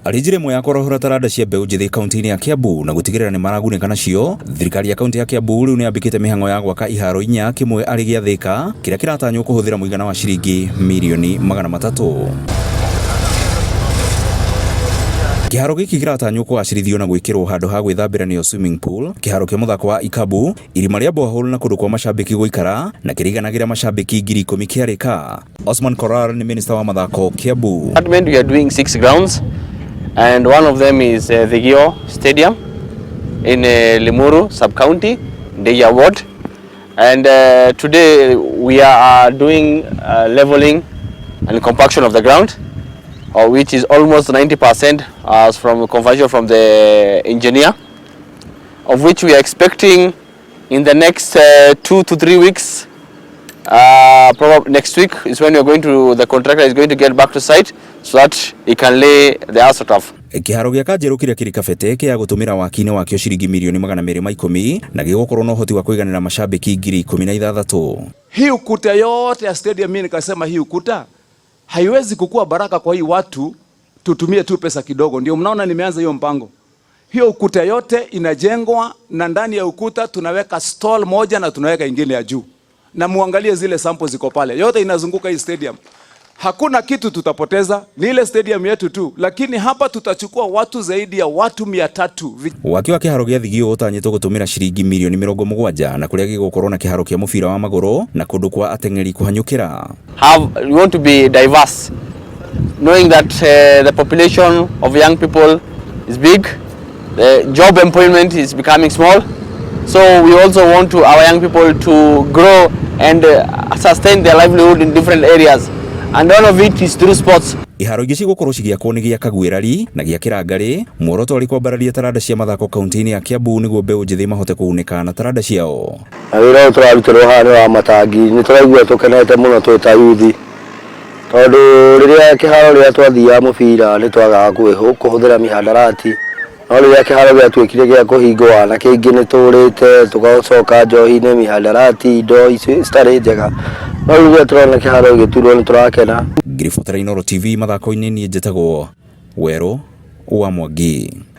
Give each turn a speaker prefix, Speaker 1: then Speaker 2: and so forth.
Speaker 1: Arinjire mwe ya korohora taranda cia mbeu njithi kaunti-ini ya Kiambu na gutigirira ni maragunĩka nacio. Thirikari ya kaunti ya Kiambu riu ni yambikite mihango ya gwaka iharo 4 kimwe ari gia Thika kiria kiratanywo kuhuthira muigana wa ciringi mirioni 300. Kiharo giki kiratanywo kugacirithio na gwikirwo handu ha gwithambira niyo swimming pool, kiharo kia muthako wa ikabu, irima ria borehole na kundu kwa macambiki guikara na kiriganagira macambiki 10,000 kiarika. Osman Korar ni minister wa mathako Kiambu.
Speaker 2: We are doing 6 grounds and one of them is the Gio Stadium in Limuru sub-county, Deya ward, and today we are doing leveling and compaction of the ground, which is almost 90% as from conversion from the engineer, of which we are expecting in the next 2 to 3 weeks. Probably next week is when the contractor is going to get back to site so that he can lay the asphalt.
Speaker 1: Kiharo gia Kanjeru kiria kiri Kabete kia gutumira wakine wakio ciringi mirioni 210 na gigukorwo na uhoti wa kuiganira macambiki 16,000.
Speaker 3: Hii ukuta yote ya stadium, mimi nikasema hii ukuta haiwezi kukua baraka kwa hii watu, tutumie tu pesa kidogo. Ndio mnaona nimeanza hiyo mpango. Hiyo ukuta yote inajengwa na ndani ya ukuta tunaweka stall moja na tunaweka ingine ya juu. Na muangalie zile samples ziko pale. Yote inazunguka hii stadium. Hakuna kitu tutapoteza, ni ile stadium yetu tu, lakini hapa tutachukua watu zaidi ya watu 300.
Speaker 1: Wakiwa kiharo gia Thigio utanyitwo gutumira ciringi mirioni 70 na kuria gigukorwo na kiharo kia mubira wa maguru na kundu kwa ateng'eri kuhanyukira.
Speaker 2: We want to be diverse, knowing that the population of young people is big, the job employment is becoming small, so we also want our young people to grow and sustain their livelihood in different areas. And all of it is through sports.
Speaker 1: Iharo ingi cigukorwo cigiakwo ni gia Kagwirari na gia Kirangari, muoroto uri kwambararia taranda cia mathako kaunti-ini ya Kiambu niguo mbeu njithi mahote kuunĩka na taranda ciao.
Speaker 4: Na wĩra ũyũ tũrarutirwo haha nĩ wa matangi, nĩ tũraigua tũkenete mũno twĩ ta yuthi, tondũ rĩrĩa kĩharo rĩrĩa twathiaga mũbira nĩ twagaga kũhũthĩra mihadarati, no rĩrĩa kĩharo gĩatuĩkire gĩa kũhingwo anake aingĩ nĩ tũrĩte tũgacoka njohi-inĩ, mihadarati, indo icio citarĩ njega. No rĩrĩa tũrona kĩharo gĩgĩturwo nĩ tũrakena.
Speaker 1: Ngiributa Inooro TV mathako-inĩ niĩ njĩtagwo Werũ wa Mwangi.